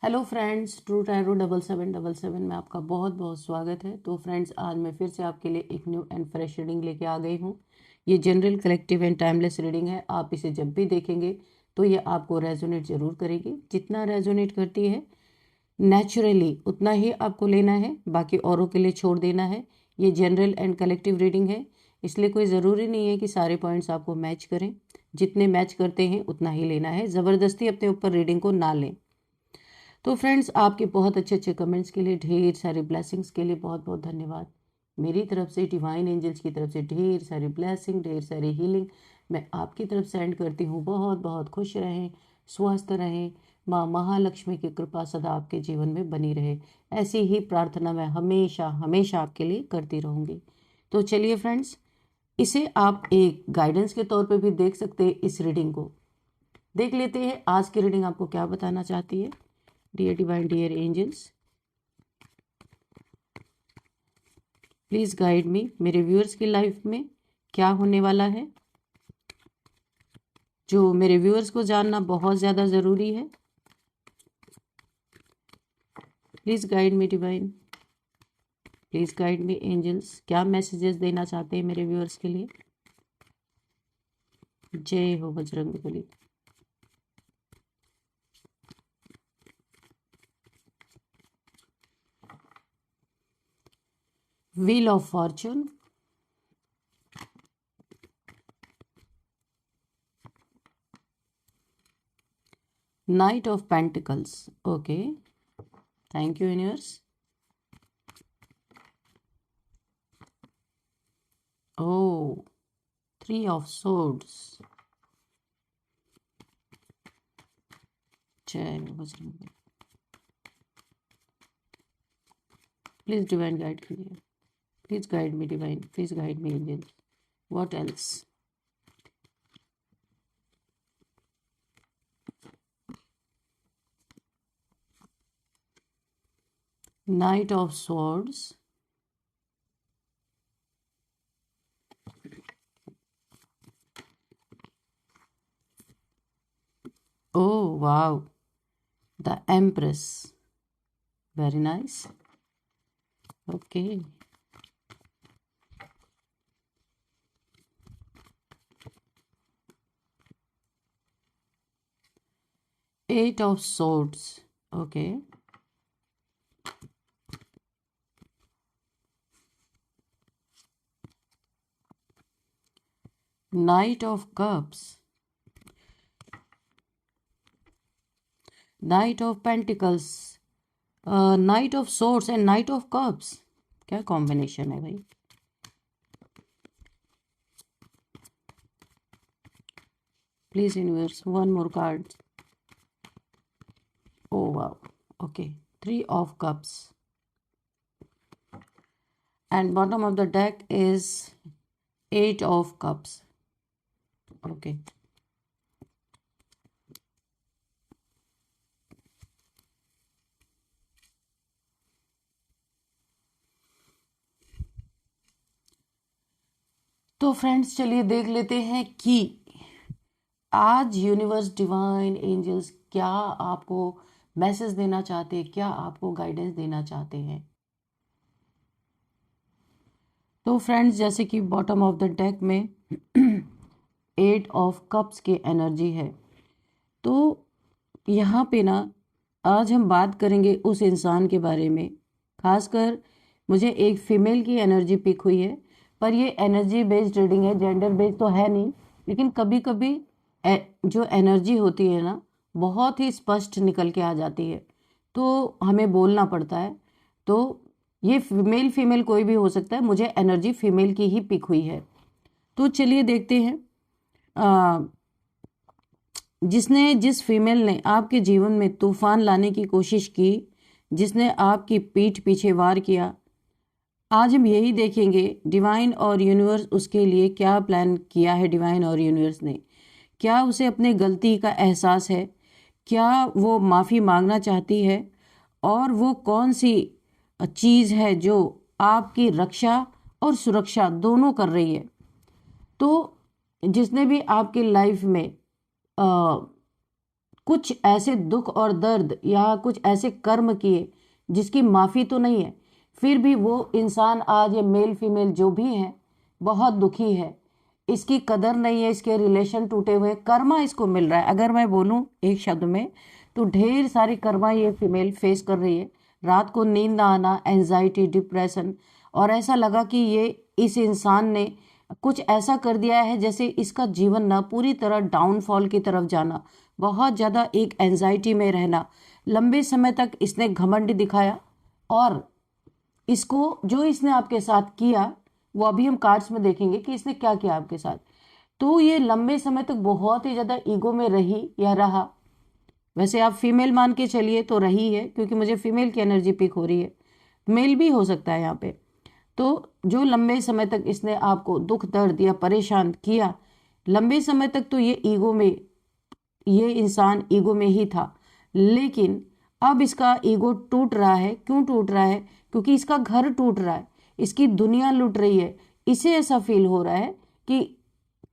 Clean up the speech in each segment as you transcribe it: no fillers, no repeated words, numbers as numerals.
Hello friends, true tarot 7777 में आपका बहुत बहुत स्वागत है। तो फ्रेंड्स, आज मैं फिर से आपके लिए एक न्यू एंड फ्रेश रीडिंग लेके आ गई हूँ। ये general, collective and timeless reading है। आप इसे जब भी देखेंगे तो ये आपको रेजोनेट ज़रूर करेगी। जितना रेजोनेट करती है नेचुरली उतना ही आपको लेना है, बाकी औरों के लिए छोड़ देना है। ये जनरल एंड कलेक्टिव रीडिंग है, इसलिए कोई ज़रूरी नहीं है कि सारे पॉइंट्स आपको मैच करें। जितने मैच करते हैं उतना ही लेना है, ज़बरदस्ती अपने ऊपर रीडिंग को ना लें। तो फ्रेंड्स, आपके बहुत अच्छे अच्छे कमेंट्स के लिए, ढेर सारे ब्लेसिंग्स के लिए बहुत बहुत धन्यवाद। मेरी तरफ से, डिवाइन एंजल्स की तरफ से ढेर सारी ब्लेसिंग, ढेर सारी हीलिंग मैं आपकी तरफ सेंड करती हूँ। बहुत बहुत खुश रहें, स्वस्थ रहें, माँ महालक्ष्मी की कृपा सदा आपके जीवन में बनी रहे। ऐसी ही प्रार्थना मैं हमेशा हमेशा आपके लिए करती रहूँगी। तो चलिए फ्रेंड्स, इसे आप एक गाइडेंस के तौर पे भी देख सकते हैं। इस रीडिंग को देख लेते हैं, आज की रीडिंग आपको क्या बताना चाहती है। Dear divine, dear angels, please guide me. मेरे व्यूअर्स की लाइफ में क्या होने वाला है, जो मेरे व्यूअर्स को जानना बहुत ज़्यादा ज़रूरी है। Please guide me divine, please guide me angels. क्या मैसेजेस देना चाहते हैं मेरे व्यूअर्स के लिए। जय हो Bajrangbali. Wheel of fortune, knight of pentacles. Okay, thank you universe. Oh, Three of Swords. जय बजरंग। प्लीज डिवाइन गाइड कीजिए, please guide me divine, please guide me angel. What else. Knight of swords, oh wow, the Empress, very nice. Okay, Eight of Swords. Okay, Knight of Cups, Knight of Pentacles, Knight of Swords and Knight of Cups. क्या combination है भाई। Please universe, one more card. Oh wow, okay, Three of Cups. And bottom of the deck is Eight of Cups. Okay. तो friends, चलिए देख लेते हैं कि आज यूनिवर्स, डिवाइन एंजल्स क्या आपको मैसेज देना चाहते हैं, क्या आपको गाइडेंस देना चाहते हैं। तो फ्रेंड्स, जैसे कि बॉटम ऑफ द डेक में एट ऑफ कप्स की एनर्जी है, तो यहाँ पे ना आज हम बात करेंगे उस इंसान के बारे में। खासकर मुझे एक फीमेल की एनर्जी पिक हुई है, पर ये एनर्जी बेस्ड रीडिंग है, जेंडर बेस्ड तो है नहीं। लेकिन कभी कभी जो एनर्जी होती है ना, बहुत ही स्पष्ट निकल के आ जाती है, तो हमें बोलना पड़ता है। तो ये मेल फीमेल कोई भी हो सकता है, मुझे एनर्जी फीमेल की ही पिक हुई है। तो चलिए देखते हैं, जिस फीमेल ने आपके जीवन में तूफान लाने की कोशिश की, जिसने आपकी पीठ पीछे वार किया, आज हम यही देखेंगे डिवाइन और यूनिवर्स उसके लिए क्या प्लान किया है। डिवाइन और यूनिवर्स ने क्या उसे अपने गलती का एहसास है, क्या वो माफ़ी मांगना चाहती है, और वो कौन सी चीज़ है जो आपकी रक्षा और सुरक्षा दोनों कर रही है। तो जिसने भी आपकी लाइफ में कुछ ऐसे दुख और दर्द या कुछ ऐसे कर्म किए जिसकी माफ़ी तो नहीं है, फिर भी वो इंसान आज, ये मेल फीमेल जो भी है, बहुत दुखी है। इसकी कदर नहीं है, इसके रिलेशन टूटे हुए, कर्मा इसको मिल रहा है। अगर मैं बोलूं एक शब्द में तो ढेर सारी कर्मा ये फीमेल फेस कर रही है। रात को नींद ना आना, एंजाइटी, डिप्रेशन, और ऐसा लगा कि ये इस इंसान ने कुछ ऐसा कर दिया है जैसे इसका जीवन ना पूरी तरह डाउनफॉल की तरफ जाना, बहुत ज़्यादा एक एंजाइटी में रहना। लंबे समय तक इसने घमंड दिखाया, और इसको जो इसने आपके साथ किया वो अभी हम कार्ड्स में देखेंगे कि इसने क्या किया आपके साथ। तो ये लंबे समय तक बहुत ही ज़्यादा ईगो में रही या रहा। वैसे आप फीमेल मान के चलिए तो रही है, क्योंकि मुझे फीमेल की एनर्जी पिक हो रही है, मेल भी हो सकता है यहाँ पे। तो जो लंबे समय तक इसने आपको दुख दर्द या परेशान किया, लंबे समय तक तो ये ईगो में, ये इंसान ईगो में ही था। लेकिन अब इसका ईगो टूट रहा है। क्यों टूट रहा है? क्योंकि इसका घर टूट रहा है, इसकी दुनिया लूट रही है। इसे ऐसा फील हो रहा है कि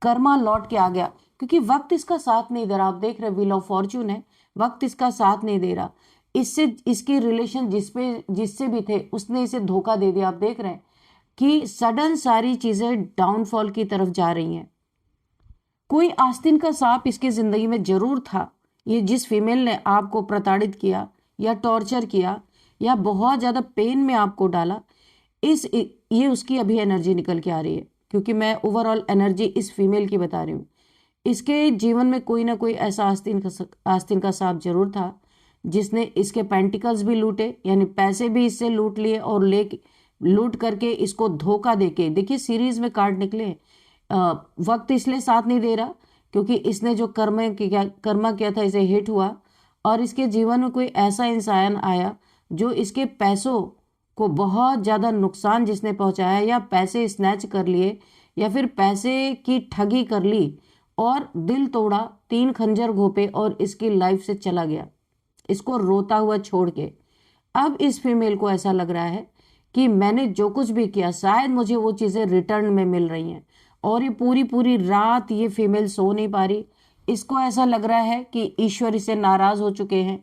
कर्मा लौट के आ गया, क्योंकि वक्त इसका साथ नहीं दे रहा। आप देख रहे व्हील ऑफ फॉर्च्यून है, वक्त इसका साथ नहीं दे रहा। इससे इसके रिलेशन जिससे भी थे उसने इसे धोखा दे दिया। आप देख रहे हैं कि सडन सारी चीजें डाउनफॉल की तरफ जा रही हैं। कोई आस्तीन का सांप इसके जिंदगी में जरूर था। ये जिस फीमेल ने आपको प्रताड़ित किया या टॉर्चर किया या बहुत ज्यादा पेन में आपको डाला, ये उसकी अभी एनर्जी निकल के आ रही है, क्योंकि मैं ओवरऑल एनर्जी इस फीमेल की बता रही हूँ। इसके जीवन में कोई ना कोई ऐसा आस्तीन का सांप जरूर था जिसने इसके पेंटिकल्स भी लूटे, यानी पैसे भी इससे लूट लिए, और लूट करके इसको धोखा देके, देखिए सीरीज में कार्ड निकले। वक्त इसलिए साथ नहीं दे रहा क्योंकि इसने जो कर्मा किया था इसे हिट हुआ, और इसके जीवन में कोई ऐसा इंसान आया जो इसके पैसों को बहुत ज़्यादा नुकसान जिसने पहुंचाया, या पैसे स्नैच कर लिए, या फिर पैसे की ठगी कर ली और दिल तोड़ा, 3 खंजर घोंपे और इसकी लाइफ से चला गया, इसको रोता हुआ छोड़ के। अब इस फीमेल को ऐसा लग रहा है कि मैंने जो कुछ भी किया शायद मुझे वो चीज़ें रिटर्न में मिल रही हैं, और ये पूरी पूरी रात ये फीमेल सो नहीं पा रही। इसको ऐसा लग रहा है कि ईश्वर इससे नाराज हो चुके हैं।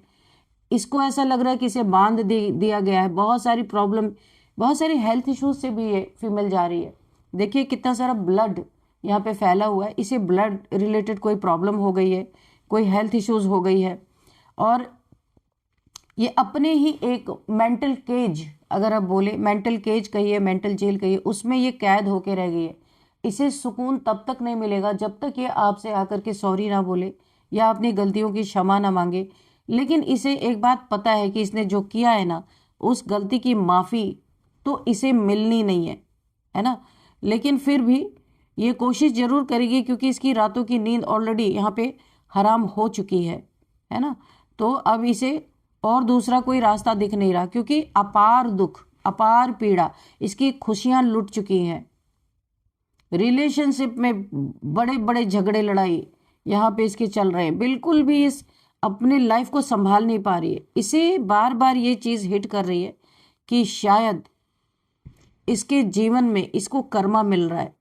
इसको ऐसा लग रहा है कि इसे बांध दिया गया है। बहुत सारी प्रॉब्लम, बहुत सारी हेल्थ इश्यूज से भी ये फीमेल जा रही है। देखिए कितना सारा ब्लड यहाँ पे फैला हुआ है। इसे ब्लड रिलेटेड कोई प्रॉब्लम हो गई है, कोई हेल्थ इश्यूज हो गई है, और ये अपने ही एक मेंटल केज, अगर आप बोले मेंटल केज कहिए, मेंटल जेल कहिए, उसमें ये कैद होके रह गई है। इसे सुकून तब तक नहीं मिलेगा जब तक ये आपसे आकर के सॉरी ना बोले या अपनी गलतियों की क्षमा ना मांगे। लेकिन इसे एक बात पता है कि इसने जो किया है ना, उस गलती की माफ़ी तो इसे मिलनी नहीं है ना। लेकिन फिर भी ये कोशिश जरूर करेगी, क्योंकि इसकी रातों की नींद ऑलरेडी यहाँ पे हराम हो चुकी है ना। तो अब इसे और दूसरा कोई रास्ता दिख नहीं रहा, क्योंकि अपार दुख, अपार पीड़ा, इसकी खुशियां लुट चुकी हैं। रिलेशनशिप में बड़े बड़े झगड़े लड़ाई यहाँ पे इसके चल रहे हैं। बिल्कुल भी इस अपने लाइफ को संभाल नहीं पा रही है। इसे बार बार ये चीज़ हिट कर रही है कि शायद इसके जीवन में इसको कर्मा मिल रहा है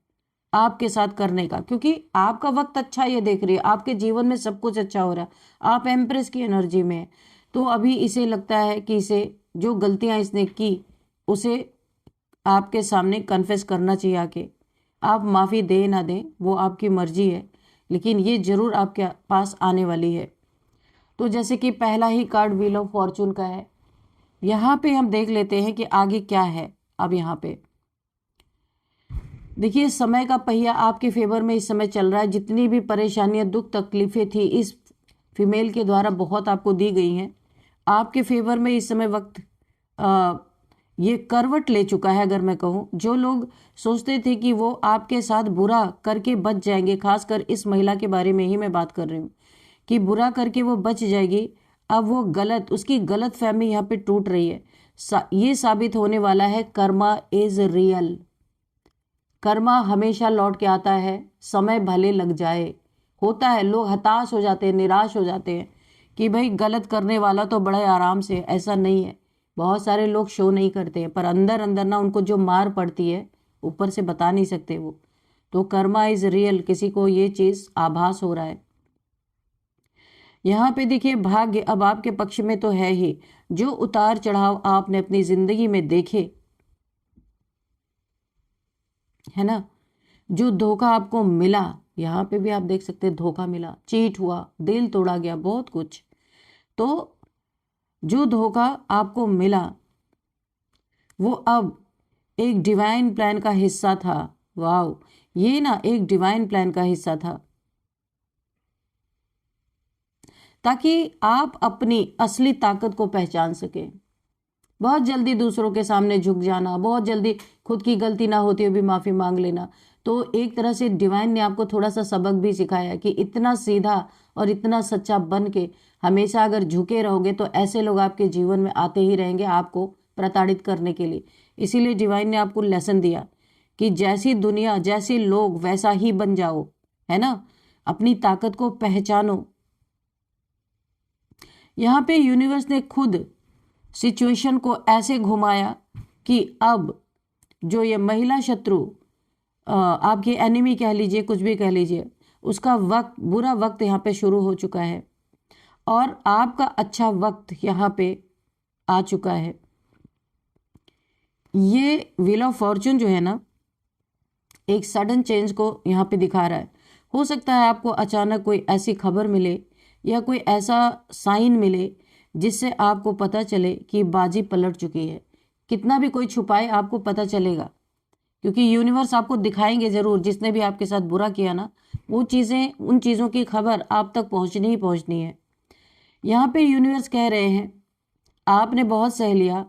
आपके साथ करने का, क्योंकि आपका वक्त अच्छा, ये देख रही है आपके जीवन में सब कुछ अच्छा हो रहा है, आप एम्प्रेस की एनर्जी में है। तो अभी इसे लगता है कि इसे जो गलतियां इसने की उसे आपके सामने कन्फेस करना चाहिए आके। आप माफ़ी दें ना दें वो आपकी मर्जी है, लेकिन ये ज़रूर आपके पास आने वाली है। तो जैसे कि पहला ही कार्ड व्हील ऑफ फॉर्चून का है, यहाँ पे हम देख लेते हैं कि आगे क्या है। अब यहाँ पे देखिए समय का पहिया आपके फेवर में इस समय चल रहा है। जितनी भी परेशानियां, दुख, तकलीफें थी इस फीमेल के द्वारा बहुत आपको दी गई हैं, आपके फेवर में इस समय वक्त ये करवट ले चुका है। अगर मैं कहूँ, जो लोग सोचते थे कि वो आपके साथ बुरा करके बच जाएंगे, खासकर इस महिला के बारे में ही मैं बात कर रही हूँ कि बुरा करके वो बच जाएगी, अब वो उसकी गलत फहमी यहाँ पे टूट रही है। ये साबित होने वाला है कर्मा इज रियल। कर्मा हमेशा लौट के आता है, समय भले लग जाए। होता है, लोग हताश हो जाते हैं, निराश हो जाते हैं कि भाई गलत करने वाला तो बड़े आराम से, ऐसा नहीं है। बहुत सारे लोग शो नहीं करते हैं, पर अंदर अंदर ना उनको जो मार पड़ती है ऊपर से बता नहीं सकते वो। तो कर्मा इज रियल, किसी को ये चीज़ आभास हो रहा है। यहाँ पे देखिए भाग्य अब आपके पक्ष में तो है ही। जो उतार चढ़ाव आपने अपनी जिंदगी में देखे, है ना, जो धोखा आपको मिला, यहाँ पे भी आप देख सकते हैं धोखा मिला, चीट हुआ, दिल तोड़ा गया, बहुत कुछ। तो जो धोखा आपको मिला वो अब एक डिवाइन प्लान का हिस्सा था। वाह, ये ना एक डिवाइन प्लान का हिस्सा था, ताकि आप अपनी असली ताकत को पहचान सकें। बहुत जल्दी दूसरों के सामने झुक जाना, बहुत जल्दी खुद की गलती ना होती हुई भी माफी मांग लेना, तो एक तरह से डिवाइन ने आपको थोड़ा सा सबक भी सिखाया कि इतना सीधा और इतना सच्चा बन के हमेशा अगर झुके रहोगे तो ऐसे लोग आपके जीवन में आते ही रहेंगे आपको प्रताड़ित करने के लिए। इसीलिए डिवाइन ने आपको लेसन दिया कि जैसी दुनिया, जैसे लोग, वैसा ही बन जाओ, है ना, अपनी ताकत को पहचानो। यहाँ पे यूनिवर्स ने खुद सिचुएशन को ऐसे घुमाया कि अब जो ये महिला शत्रु, आपकी एनिमी कह लीजिए, कुछ भी कह लीजिए, उसका वक्त, बुरा वक्त यहाँ पे शुरू हो चुका है और आपका अच्छा वक्त यहाँ पे आ चुका है। ये व्हील ऑफ फॉर्चून जो है ना, एक सडन चेंज को यहाँ पे दिखा रहा है। हो सकता है आपको अचानक कोई ऐसी खबर मिले या कोई ऐसा साइन मिले जिससे आपको पता चले कि बाजी पलट चुकी है। कितना भी कोई छुपाए, आपको पता चलेगा, क्योंकि यूनिवर्स आपको दिखाएंगे जरूर। जिसने भी आपके साथ बुरा किया ना, वो चीज़ें, उन चीज़ों की खबर आप तक पहुंचनी ही पहुंचनी है। यहाँ पे यूनिवर्स कह रहे हैं आपने बहुत सह लिया,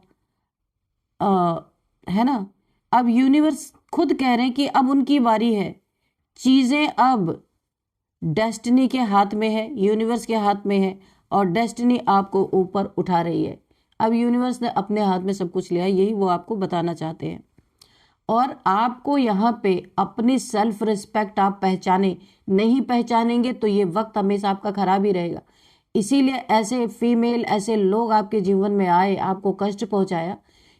है ना। अब यूनिवर्स खुद कह रहे हैं कि अब उनकी बारी है। चीज़ें अब डेस्टिनी के हाथ में है, यूनिवर्स के हाथ में है, और डेस्टिनी आपको ऊपर उठा रही है। अब यूनिवर्स ने अपने हाथ में सब कुछ लिया, यही वो आपको बताना चाहते हैं। और आपको यहाँ पे अपनी सेल्फ रिस्पेक्ट आप पहचाने, नहीं पहचानेंगे तो ये वक्त हमेशा आपका खराब ही रहेगा। इसीलिए ऐसे फीमेल, ऐसे लोग आपके जीवन में आए, आपको कष्ट पहुंचाया,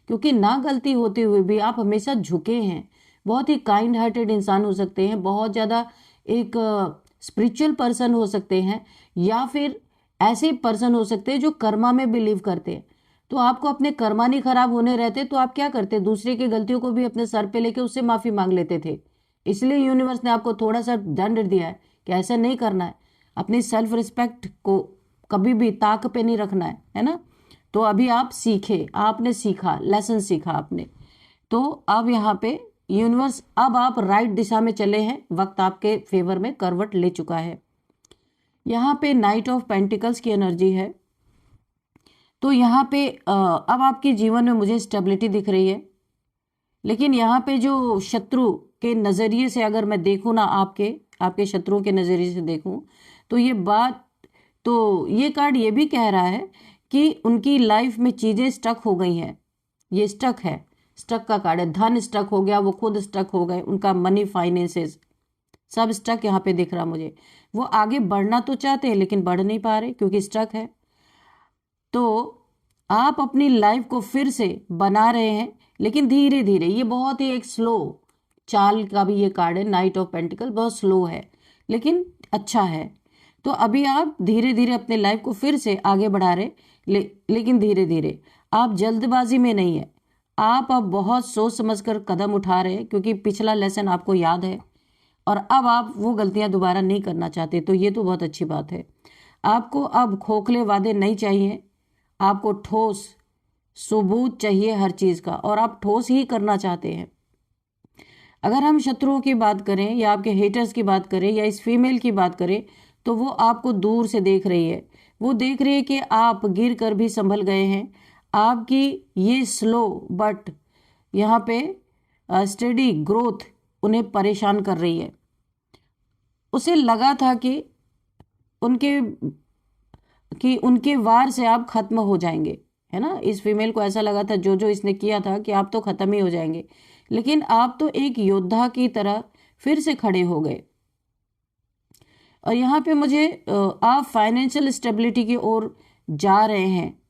क्योंकि ना गलती होते हुए भी आप हमेशा झुके हैं। बहुत ही काइंड हार्टेड इंसान हो सकते हैं, बहुत ज़्यादा एक स्पिरिचुअल पर्सन हो सकते हैं, या फिर ऐसे पर्सन हो सकते हैं जो कर्मा में बिलीव करते हैं। तो आपको अपने कर्मा नहीं खराब होने रहते तो आप क्या करते, दूसरे की गलतियों को भी अपने सर पे लेके उससे माफी मांग लेते थे। इसलिए यूनिवर्स ने आपको थोड़ा सा दंड दिया है कि ऐसा नहीं करना है। अपनी सेल्फ रिस्पेक्ट को कभी भी ताक पे नहीं रखना है ना। तो अभी आप सीखे, आपने सीखा, लेसन सीखा आपने। तो अब यहाँ पे यूनिवर्स, अब आप राइट दिशा में चले हैं, वक्त आपके फेवर में करवट ले चुका है। यहाँ पे नाइट ऑफ पेंटिकल्स की एनर्जी है। तो यहाँ पे अब आपके जीवन में मुझे स्टेबिलिटी दिख रही है, लेकिन यहाँ पे जो शत्रु के नज़रिए से अगर मैं देखूँ ना, आपके शत्रुओं के नज़रिए से देखूँ, तो ये बात, तो ये कार्ड ये भी कह रहा है कि उनकी लाइफ में चीज़ें स्टक हो गई हैं। ये स्टक है, स्टक का कार्ड है। धन स्टक हो गया, वो खुद स्टक हो गए, उनका मनी, फाइनेंसेस सब स्टक यहाँ पे दिख रहा मुझे। वो आगे बढ़ना तो चाहते हैं लेकिन बढ़ नहीं पा रहे क्योंकि स्टक है। तो आप अपनी लाइफ को फिर से बना रहे हैं, लेकिन धीरे धीरे। ये बहुत ही एक स्लो चाल का भी ये कार्ड है, नाइट ऑफ पेंटिकल, बहुत स्लो है लेकिन अच्छा है। तो अभी आप धीरे धीरे अपने लाइफ को फिर से आगे बढ़ा रहे, लेकिन धीरे धीरे। आप जल्दबाजी में नहीं है, आप अब बहुत सोच समझकर कदम उठा रहे हैं, क्योंकि पिछला लेसन आपको याद है और अब आप वो गलतियां दोबारा नहीं करना चाहते। तो ये तो बहुत अच्छी बात है। आपको अब खोखले वादे नहीं चाहिए, आपको ठोस सबूत चाहिए हर चीज़ का, और आप ठोस ही करना चाहते हैं। अगर हम शत्रुओं की बात करें या आपके हेटर्स की बात करें या इस फीमेल की बात करें, तो वो आपको दूर से देख रही है। वो देख रही है कि आप गिर कर भी संभल गए हैं। आपकी ये स्लो बट यहाँ पे स्टडी ग्रोथ उन्हें परेशान कर रही है। उसे लगा था कि उनके वार से आप खत्म हो जाएंगे, है ना। इस फीमेल को ऐसा लगा था, जो जो इसने किया था, कि आप तो खत्म ही हो जाएंगे, लेकिन आप तो एक योद्धा की तरह फिर से खड़े हो गए। और यहाँ पे मुझे आप फाइनेंशियल स्टेबिलिटी की ओर जा रहे हैं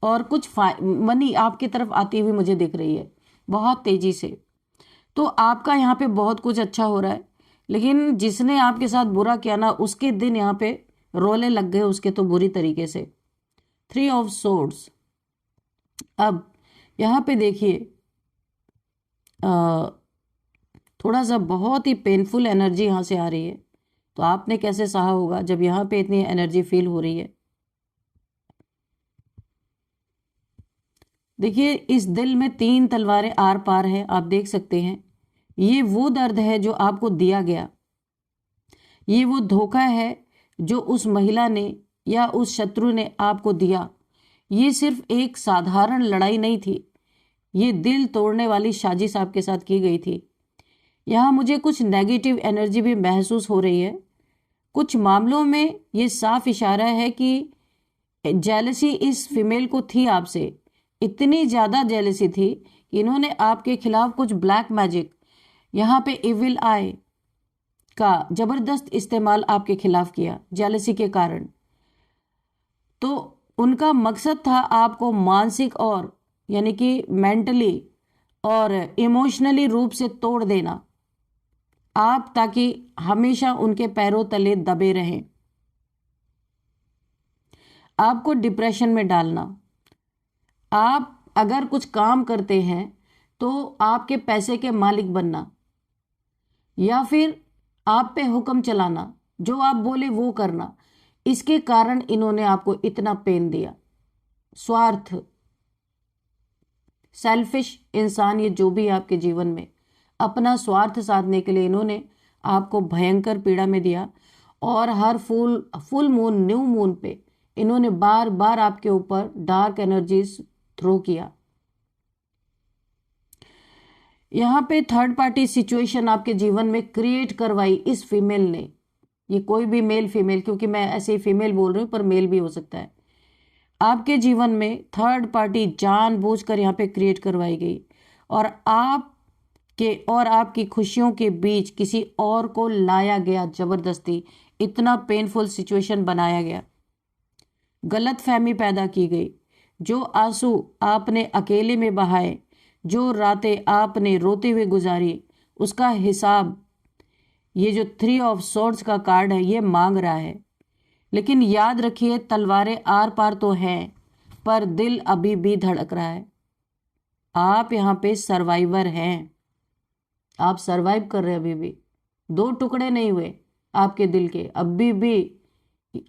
और कुछ मनी आपकी तरफ आती हुई मुझे दिख रही है बहुत तेजी से। तो आपका यहाँ पे बहुत कुछ अच्छा हो रहा है, लेकिन जिसने आपके साथ बुरा किया ना, उसके दिन यहाँ पे रोले लग गए उसके तो बुरी तरीके से। 3 ऑफ सोर्ड्स। अब यहाँ पे देखिए थोड़ा सा बहुत ही पेनफुल एनर्जी यहाँ से आ रही है, तो आपने कैसे सहा होगा जब यहाँ पे इतनी एनर्जी फील हो रही है। देखिए इस दिल में 3 तलवारें आर पार है, आप देख सकते हैं। ये वो दर्द है जो आपको दिया गया, ये वो धोखा है जो उस महिला ने या उस शत्रु ने आपको दिया। ये सिर्फ एक साधारण लड़ाई नहीं थी, ये दिल तोड़ने वाली साजिश आपके साथ की गई थी। यहाँ मुझे कुछ नेगेटिव एनर्जी भी महसूस हो रही है। कुछ मामलों में ये साफ इशारा है कि जेलसी इस फीमेल को थी आपसे, इतनी ज़्यादा जेलसी थी कि इन्होंने आपके खिलाफ कुछ ब्लैक मैजिक, यहाँ पे इविल आई का ज़बरदस्त इस्तेमाल आपके खिलाफ किया जेलसी के कारण। तो उनका मकसद था आपको मानसिक और यानी कि मेंटली और इमोशनली रूप से तोड़ देना, आप ताकि हमेशा उनके पैरों तले दबे रहें, आपको डिप्रेशन में डालना। आप अगर कुछ काम करते हैं तो आपके पैसे के मालिक बनना, या फिर आप पे हुक्म चलाना, जो आप बोले वो करना। इसके कारण इन्होंने आपको इतना पेन दिया। स्वार्थ, सेल्फिश इंसान, ये जो भी आपके जीवन में अपना स्वार्थ साधने के लिए इन्होंने आपको भयंकर पीड़ा में दिया। और हर फुल मून, न्यू मून पे इन्होंने बार बार आपके ऊपर डार्क एनर्जीज थ्रो किया। यहाँ पे थर्ड पार्टी सिचुएशन आपके जीवन में क्रिएट करवाई इस फीमेल ने। ये कोई भी मेल फीमेल, क्योंकि मैं ऐसे ही फीमेल बोल रही हूँ पर मेल भी हो सकता है। आपके जीवन में थर्ड पार्टी जानबूझकर यहाँ पे क्रिएट करवाई गई और आपकी खुशियों के बीच किसी और को लाया गया, जबरदस्ती इतना पेनफुल सिचुएशन बनाया गया, गलत फहमी पैदा की गई। जो आंसू आपने अकेले में बहाए, जो रातें आपने रोते हुए गुजारी, उसका हिसाब ये जो 3 ऑफ सोर्ड्स का कार्ड है ये मांग रहा है। लेकिन याद रखिए तलवारें आर पार तो हैं, पर दिल अभी भी धड़क रहा है। आप यहाँ पे सर्वाइवर हैं, आप सर्वाइव कर रहे हैं, अभी भी 2 टुकड़े नहीं हुए आपके दिल के, अभी भी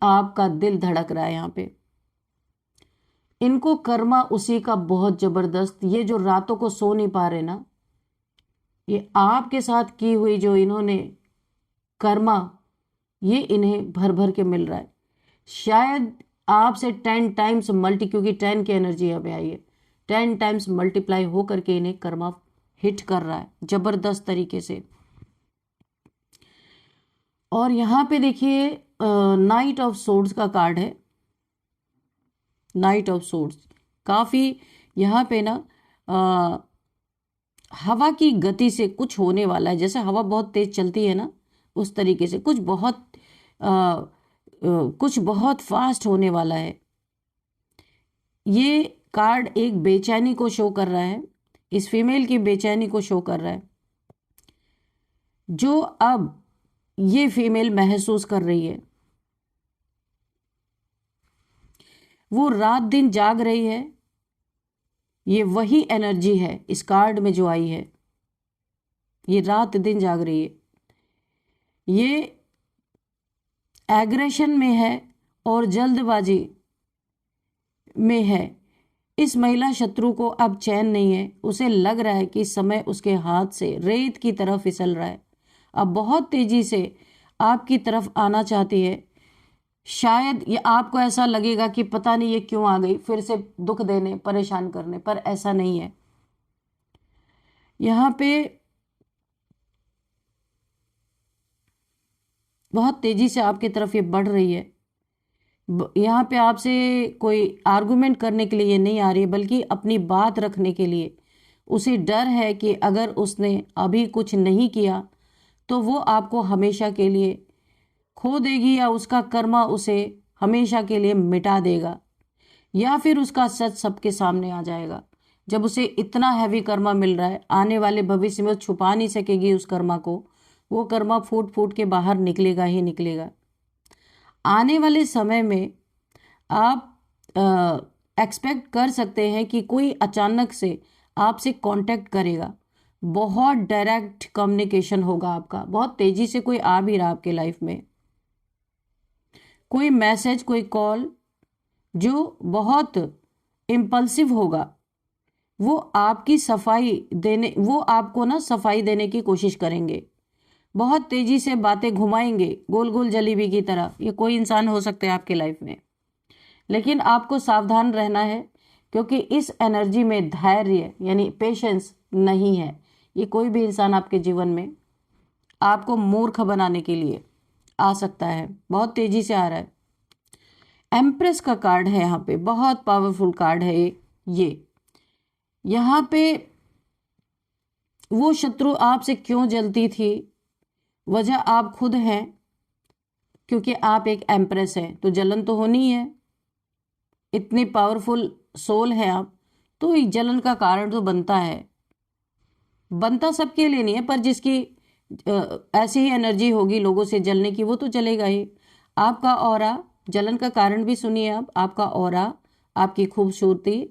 आपका दिल धड़क रहा है यहाँ पे। इनको कर्मा उसी का बहुत जबरदस्त, ये जो रातों को सो नहीं पा रहे ना, ये आपके साथ की हुई जो इन्होंने कर्मा, ये इन्हें भर भर के मिल रहा है। शायद आपसे 10 टाइम्स मल्टी, क्योंकि 10 की एनर्जी यहाँ पे आई है, 10 टाइम्स मल्टीप्लाई हो करके इन्हें कर्मा हिट कर रहा है जबरदस्त तरीके से। और यहाँ पे देखिए नाइट ऑफ सोर्ड्स का कार्ड है। नाइट ऑफ सोर्ड्स काफी यहाँ पे ना हवा की गति से कुछ होने वाला है, जैसे हवा बहुत तेज चलती है ना, उस तरीके से कुछ बहुत फास्ट होने वाला है। ये कार्ड एक बेचैनी को शो कर रहा है, इस फीमेल की बेचैनी को शो कर रहा है, जो अब ये फीमेल महसूस कर रही है। वो रात दिन जाग रही है, ये वही एनर्जी है इस कार्ड में जो आई है, ये रात दिन जाग रही है, ये एग्रेशन में है और जल्दबाजी में है। इस महिला शत्रु को अब चैन नहीं है, उसे लग रहा है कि समय उसके हाथ से रेत की तरफ फिसल रहा है, अब बहुत तेजी से आपकी तरफ आना चाहती है। शायद ये आपको ऐसा लगेगा कि पता नहीं ये क्यों आ गई फिर से दुख देने, परेशान करने, पर ऐसा नहीं है। यहाँ पे बहुत तेजी से आपकी तरफ ये बढ़ रही है। यहाँ पे आपसे कोई आर्गुमेंट करने के लिए ये नहीं आ रही है, बल्कि अपनी बात रखने के लिए। उसे डर है कि अगर उसने अभी कुछ नहीं किया तो वो आपको हमेशा के लिए खो देगी, या उसका कर्मा उसे हमेशा के लिए मिटा देगा, या फिर उसका सच सबके सामने आ जाएगा। जब उसे इतना हैवी कर्मा मिल रहा है, आने वाले भविष्य में छुपा नहीं सकेगी उस कर्मा को, वो कर्मा फूट फूट के बाहर निकलेगा ही निकलेगा। आने वाले समय में आप एक्सपेक्ट कर सकते हैं कि कोई अचानक से आपसे कांटेक्ट करेगा। बहुत डायरेक्ट कम्युनिकेशन होगा आपका, बहुत तेजी से कोई आ भी रहा आपके लाइफ में। कोई मैसेज, कोई कॉल जो बहुत इम्पल्सिव होगा, वो आपको ना सफाई देने की कोशिश करेंगे। बहुत तेजी से बातें घुमाएंगे गोल गोल जलेबी की तरह। ये कोई इंसान हो सकता है आपके लाइफ में, लेकिन आपको सावधान रहना है, क्योंकि इस एनर्जी में धैर्य यानी पेशेंस नहीं है। ये कोई भी इंसान आपके जीवन में आपको मूर्ख बनाने के लिए आ सकता है, बहुत तेजी से आ रहा है। एम्प्रेस का कार्ड है यहाँ पे, बहुत पावरफुल कार्ड है ये। यहाँ पे वो शत्रु आपसे क्यों जलती थी, वजह आप खुद हैं, क्योंकि आप एक एम्प्रेस हैं तो जलन तो होनी ही है। इतनी पावरफुल सोल है आप, तो जलन का कारण तो बनता है। बनता सबके लिए नहीं है, पर जिसकी ऐसी ही एनर्जी होगी लोगों से जलने की, वो तो जलेगा ही। आपका ऑरा जलन का कारण भी सुनिए आप। आपका ऑरा, आपकी खूबसूरती,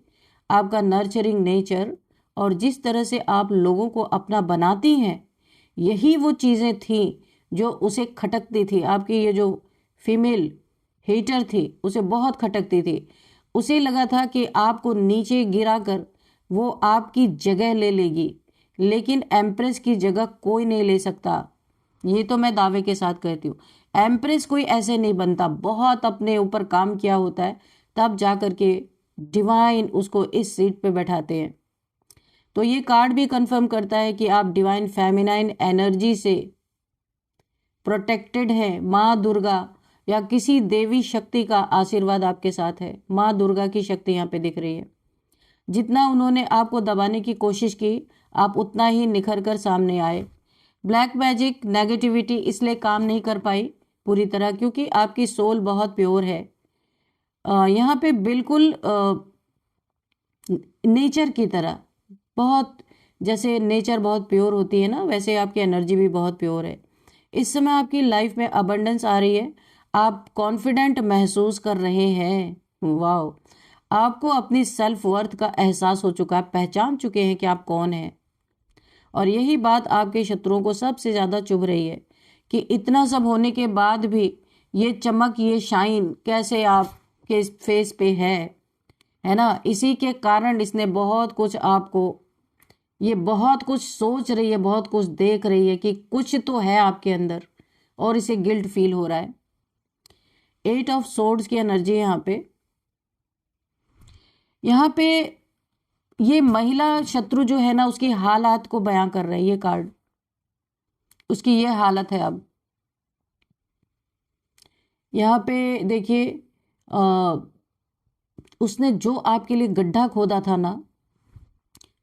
आपका नर्चरिंग नेचर, और जिस तरह से आप लोगों को अपना बनाती हैं, यही वो चीज़ें थी जो उसे खटकती थी। आपकी ये जो फीमेल हेटर थी, उसे बहुत खटकती थी। उसे लगा था कि आपको नीचे गिराकर वो आपकी जगह ले लेगी, लेकिन एम्प्रेस की जगह कोई नहीं ले सकता। ये तो मैं दावे के साथ कहती हूँ, एम्प्रेस कोई ऐसे नहीं बनता। बहुत अपने ऊपर काम किया होता है, तब जा कर के डिवाइन उसको इस सीट पे बैठाते हैं। तो ये कार्ड भी कंफर्म करता है कि आप डिवाइन फेमिनाइन एनर्जी से प्रोटेक्टेड हैं। माँ दुर्गा या किसी देवी शक्ति का आशीर्वाद आपके साथ है। माँ दुर्गा की शक्ति यहाँ पे दिख रही है। जितना उन्होंने आपको दबाने की कोशिश की, आप उतना ही निखर कर सामने आए। ब्लैक मैजिक नेगेटिविटी इसलिए काम नहीं कर पाई पूरी तरह, क्योंकि आपकी सोल बहुत प्योर है। यहाँ पे बिल्कुल नेचर की तरह, बहुत जैसे नेचर बहुत प्योर होती है ना, वैसे आपकी एनर्जी भी बहुत प्योर है। इस समय आपकी लाइफ में अबंडेंस आ रही है। आप कॉन्फिडेंट महसूस कर रहे हैं। वाह, आपको अपनी सेल्फ वर्थ का एहसास हो चुका है, पहचान चुके हैं कि आप कौन हैं। और यही बात आपके शत्रुओं को सबसे ज़्यादा चुभ रही है कि इतना सब होने के बाद भी ये चमक, ये शाइन कैसे आपके फेस पे है ना। इसी के कारण इसने बहुत कुछ आपको, ये बहुत कुछ सोच रही है, बहुत कुछ देख रही है कि कुछ तो है आपके अंदर, और इसे गिल्ट फील हो रहा है। 8 ऑफ सोर्ड्स की एनर्जी है यहाँ पे ये महिला शत्रु जो है ना, उसकी हालात को बयां कर रहे हैं ये कार्ड। उसकी ये हालत है अब। यहाँ पे देखिए, उसने जो आपके लिए गड्ढा खोदा था ना,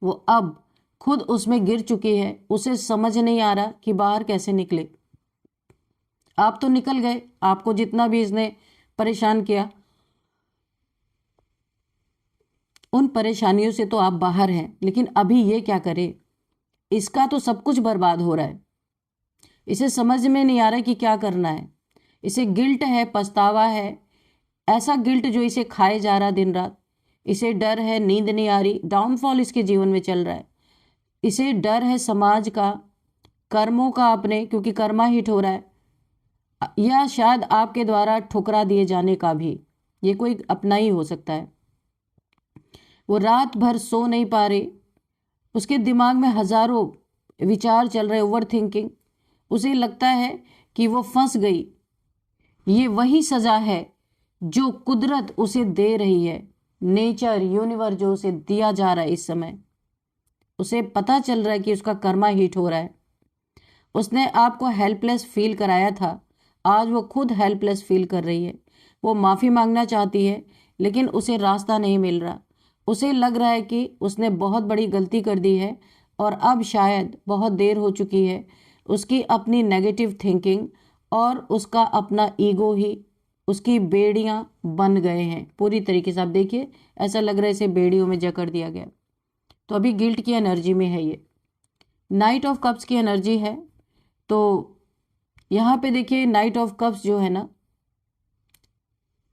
वो अब खुद उसमें गिर चुकी है। उसे समझ नहीं आ रहा कि बाहर कैसे निकले। आप तो निकल गए, आपको जितना भी इसने परेशान किया, उन परेशानियों से तो आप बाहर हैं, लेकिन अभी ये क्या करे। इसका तो सब कुछ बर्बाद हो रहा है। इसे समझ में नहीं आ रहा कि क्या करना है। इसे गिल्ट है, पछतावा है, ऐसा गिल्ट जो इसे खाए जा रहा दिन रात। इसे डर है, नींद नहीं आ रही, डाउनफॉल इसके जीवन में चल रहा है। इसे डर है समाज का, कर्मों का अपने, क्योंकि कर्मा हिट हो रहा है, या शायद आपके द्वारा ठुकरा दिए जाने का भी। ये कोई अपना ही हो सकता है। वो रात भर सो नहीं पा रही, उसके दिमाग में हजारों विचार चल रहे, ओवर थिंकिंग। उसे लगता है कि वो फंस गई। ये वही सजा है जो कुदरत उसे दे रही है, नेचर, यूनिवर्स जो उसे दिया जा रहा है इस समय। उसे पता चल रहा है कि उसका कर्मा हिट हो रहा है। उसने आपको हेल्पलेस फील कराया था, आज वो खुद हेल्पलेस फील कर रही है। वो माफ़ी मांगना चाहती है, लेकिन उसे रास्ता नहीं मिल रहा। उसे लग रहा है कि उसने बहुत बड़ी गलती कर दी है और अब शायद बहुत देर हो चुकी है। उसकी अपनी नेगेटिव थिंकिंग और उसका अपना ईगो ही उसकी बेड़ियां बन गए हैं पूरी तरीके से। आप देखिए, ऐसा लग रहा है इसे बेड़ियों में जकड़ दिया गया। तो अभी गिल्ट की एनर्जी में है ये। नाइट ऑफ कप्स की एनर्जी है। तो यहाँ पे देखिए, नाइट ऑफ कप्स जो है ना,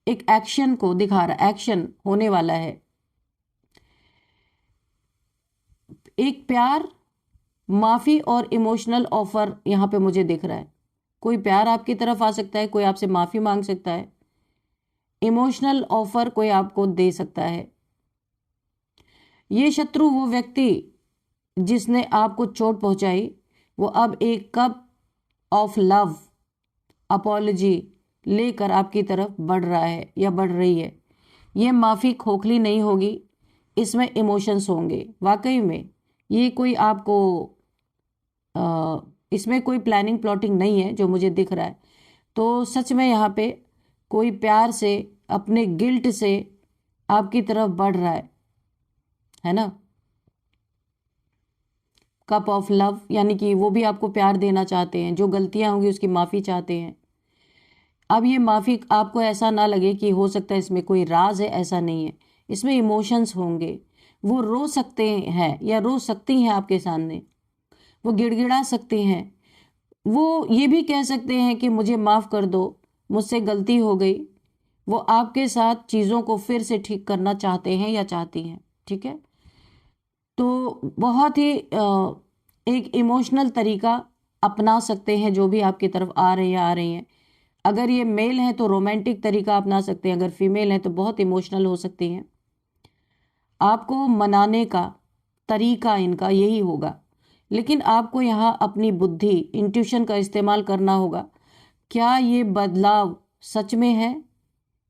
एक एक्शन को दिखा रहा है, एक्शन होने वाला है। एक प्यार, माफी और इमोशनल ऑफर यहाँ पे मुझे दिख रहा है। कोई प्यार आपकी तरफ आ सकता है, कोई आपसे माफी मांग सकता है, इमोशनल ऑफर कोई आपको दे सकता है। ये शत्रु, वो व्यक्ति जिसने आपको चोट पहुंचाई, वो अब एक कप ऑफ लव, अपॉलॉजी लेकर आपकी तरफ बढ़ रहा है या बढ़ रही है। ये माफ़ी खोखली नहीं होगी, इसमें इमोशंस होंगे। वाकई में ये कोई आपको इसमें कोई प्लानिंग प्लॉटिंग नहीं है जो मुझे दिख रहा है। तो सच में यहाँ पे कोई प्यार से, अपने गिल्ट से आपकी तरफ बढ़ रहा है ना। कप ऑफ लव यानी कि वो भी आपको प्यार देना चाहते हैं, जो गलतियां होंगी उसकी माफ़ी चाहते हैं। अब ये माफ़ी आपको ऐसा ना लगे कि हो सकता है इसमें कोई राज है, ऐसा नहीं है। इसमें इमोशंस होंगे। वो रो सकते हैं या रो सकती हैं आपके सामने, वो गिड़गिड़ा सकती हैं, वो ये भी कह सकते हैं कि मुझे माफ़ कर दो, मुझसे गलती हो गई। वो आपके साथ चीज़ों को फिर से ठीक करना चाहते हैं या चाहती हैं। ठीक है, तो बहुत ही एक इमोशनल तरीका अपना सकते हैं जो भी आपकी तरफ आ रहे हैं या आ रही हैं। अगर ये मेल है तो रोमांटिक तरीका अपना सकते हैं, अगर फीमेल है तो बहुत इमोशनल हो सकती हैं। आपको मनाने का तरीका इनका यही होगा, लेकिन आपको यहाँ अपनी बुद्धि, इंट्यूशन का इस्तेमाल करना होगा। क्या ये बदलाव सच में है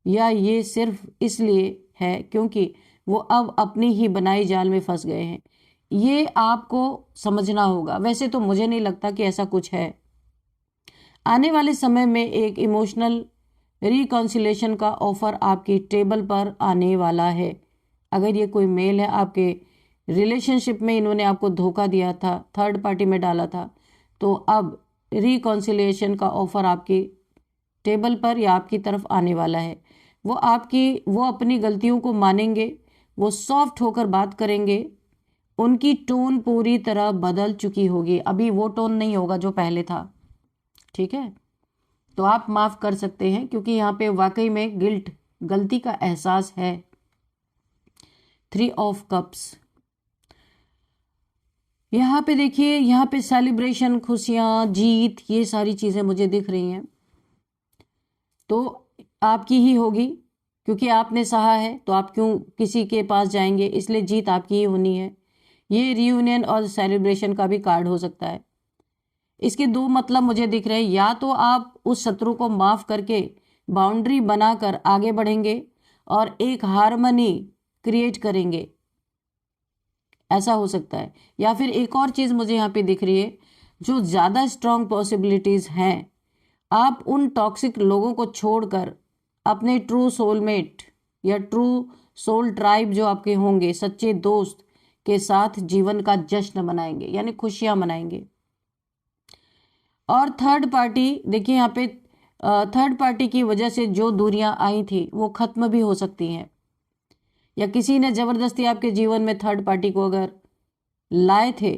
या ये सिर्फ इसलिए है क्योंकि वो अब अपनी ही बनाई जाल में फंस गए हैं। ये आपको समझना होगा। वैसे तो मुझे नहीं लगता कि ऐसा कुछ है। आने वाले समय में एक इमोशनल रिकॉन्सिलेशन का ऑफर आपकी टेबल पर आने वाला है। अगर ये कोई मेल है, आपके रिलेशनशिप में इन्होंने आपको धोखा दिया था, थर्ड पार्टी में डाला था, तो अब रिकॉन्सिलिएशन का ऑफर आपकी टेबल पर या आपकी तरफ आने वाला है। वो अपनी गलतियों को मानेंगे, वो सॉफ्ट होकर बात करेंगे, उनकी टोन पूरी तरह बदल चुकी होगी। अभी वो टोन नहीं होगा जो पहले था। ठीक है, तो आप माफ कर सकते हैं क्योंकि यहाँ पे वाकई में गिल्ट, गलती का एहसास है। 3 ऑफ कप्स, यहाँ पे देखिए, यहाँ पे सेलिब्रेशन, खुशियाँ, जीत, ये सारी चीज़ें मुझे दिख रही हैं। तो आपकी ही होगी क्योंकि आपने सहा है, तो आप क्यों किसी के पास जाएंगे, इसलिए जीत आपकी ही होनी है। ये रियूनियन और सेलिब्रेशन का भी कार्ड हो सकता है। इसके 2 मतलब मुझे दिख रहे हैं। या तो आप उस शत्रु को माफ करके बाउंड्री बनाकर आगे बढ़ेंगे और एक हार्मनी क्रिएट करेंगे, ऐसा हो सकता है। या फिर एक और चीज़ मुझे यहाँ पे दिख रही है, जो ज़्यादा स्ट्रॉन्ग पॉसिबिलिटीज़ हैं, आप उन टॉक्सिक लोगों को छोड़कर अपने ट्रू सोलमेट या ट्रू सोल ट्राइब जो आपके होंगे, सच्चे दोस्त के साथ जीवन का जश्न मनाएंगे, यानी खुशियां मनाएंगे। और थर्ड पार्टी, देखिए यहाँ पे थर्ड पार्टी की वजह से जो दूरियां आई थी वो खत्म भी हो सकती हैं, या किसी ने जबरदस्ती आपके जीवन में थर्ड पार्टी को अगर लाए थे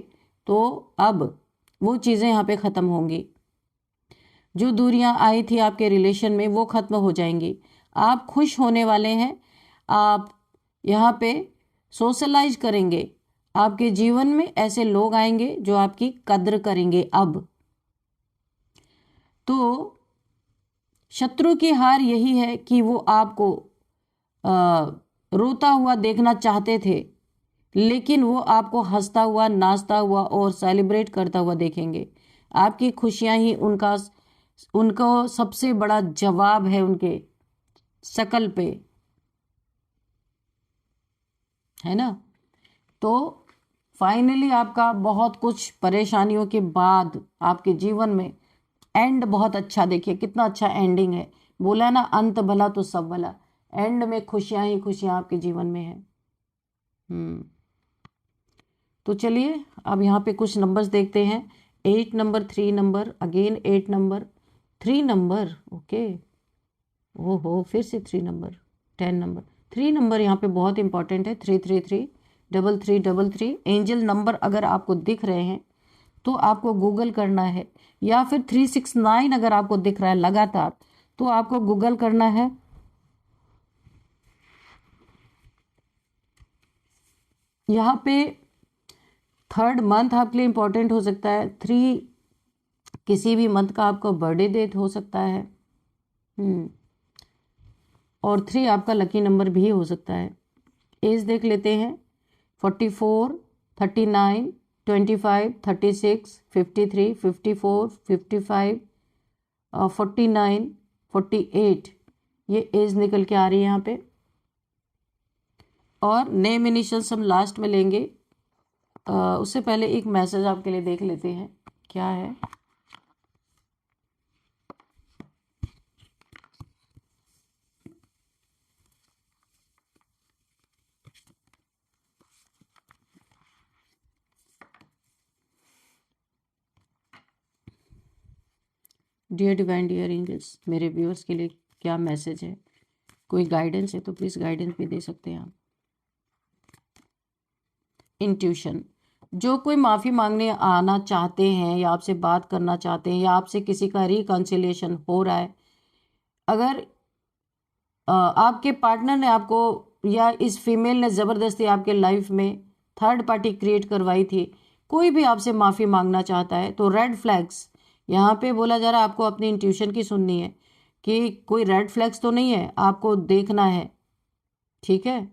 तो अब वो चीज़ें यहाँ पे ख़त्म होंगी। जो दूरियां आई थी आपके रिलेशन में वो ख़त्म हो जाएंगी। आप खुश होने वाले हैं। आप यहाँ पे सोशलाइज करेंगे। आपके जीवन में ऐसे लोग आएंगे जो आपकी कद्र करेंगे। अब तो शत्रु की हार यही है कि वो आपको रोता हुआ देखना चाहते थे, लेकिन वो आपको हंसता हुआ, नाचता हुआ और सेलिब्रेट करता हुआ देखेंगे। आपकी खुशियां ही उनको सबसे बड़ा जवाब है उनके शकल पे, है ना। तो फाइनली आपका बहुत कुछ परेशानियों के बाद आपके जीवन में एंड बहुत अच्छा, देखिए कितना अच्छा एंडिंग है। बोला ना, अंत भला तो सब भला। एंड में खुशियां ही खुशियां आपके जीवन में है। तो चलिए अब यहाँ पे कुछ नंबर्स देखते हैं। 8 number, 3 number, again 8 number, 3 number, okay, ओहो फिर से 3 नंबर, 10 नंबर। 3 नंबर यहाँ पे बहुत इंपॉर्टेंट है। 333, 3333। एंजल नंबर अगर आपको दिख रहे हैं तो आपको गूगल करना है, या फिर 369 अगर आपको दिख रहा है लगातार तो आपको गूगल करना है यहाँ पे 3rd मंथ आपके लिए इम्पोर्टेंट हो सकता है। 3 किसी भी मंथ का आपका बर्थडे डेट हो सकता है। और 3 आपका लकी नंबर भी हो सकता है। एज देख लेते हैं। 44, 39, 25, 36, 53, 54, 55, 49, 48 ये एज निकल के आ रही है यहाँ पे। और नेम इनिशियल्स हम लास्ट में लेंगे। उससे पहले एक मैसेज आपके लिए देख लेते हैं क्या है। डियर डिवाइन डियर एंजल्स, मेरे व्यूअर्स के लिए क्या मैसेज है? कोई गाइडेंस है तो प्लीज़ गाइडेंस भी दे सकते हैं आप। इंट्यूशन, जो कोई माफ़ी मांगने आना चाहते हैं या आपसे बात करना चाहते हैं या आपसे किसी का रिकॉन्सिलिएशन हो रहा है, अगर आपके पार्टनर ने आपको या इस फीमेल ने ज़बरदस्ती आपके लाइफ में 3rd पार्टी क्रिएट करवाई थी, कोई भी आपसे माफ़ी मांगना चाहता है तो रेड फ्लैग्स यहाँ पे बोला जा रहा है। आपको अपनी इंट्यूशन की सुननी है कि कोई रेड फ्लैग्स तो नहीं है, आपको देखना है, ठीक है।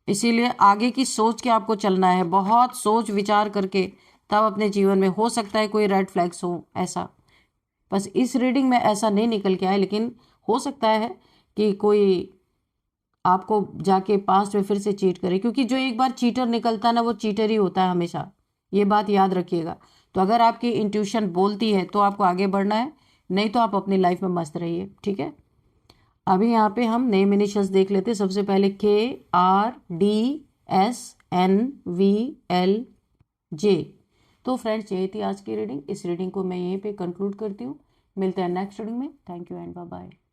इसीलिए आगे की सोच के आपको चलना है, बहुत सोच विचार करके तब अपने जीवन में। हो सकता है कोई रेड फ्लैग्स हो, ऐसा बस इस रीडिंग में ऐसा नहीं निकल के आए, लेकिन हो सकता है कि कोई आपको जाके पास्ट में फिर से चीट करे, क्योंकि जो एक बार चीटर निकलता है ना, वो चीटर ही होता है हमेशा, ये बात याद रखिएगा। तो अगर आपकी इंट्यूशन बोलती है तो आपको आगे बढ़ना है, नहीं तो आप अपनी लाइफ में मस्त रहिए, ठीक है। अभी यहाँ पे हम नेम इनिशियल्स देख लेते हैं। सबसे पहले KRDSNVLJ। तो फ्रेंड्स, यही थी आज की रीडिंग। इस रीडिंग को मैं यहीं पे कंक्लूड करती हूँ। मिलते हैं नेक्स्ट रीडिंग में। Thank you and bye bye.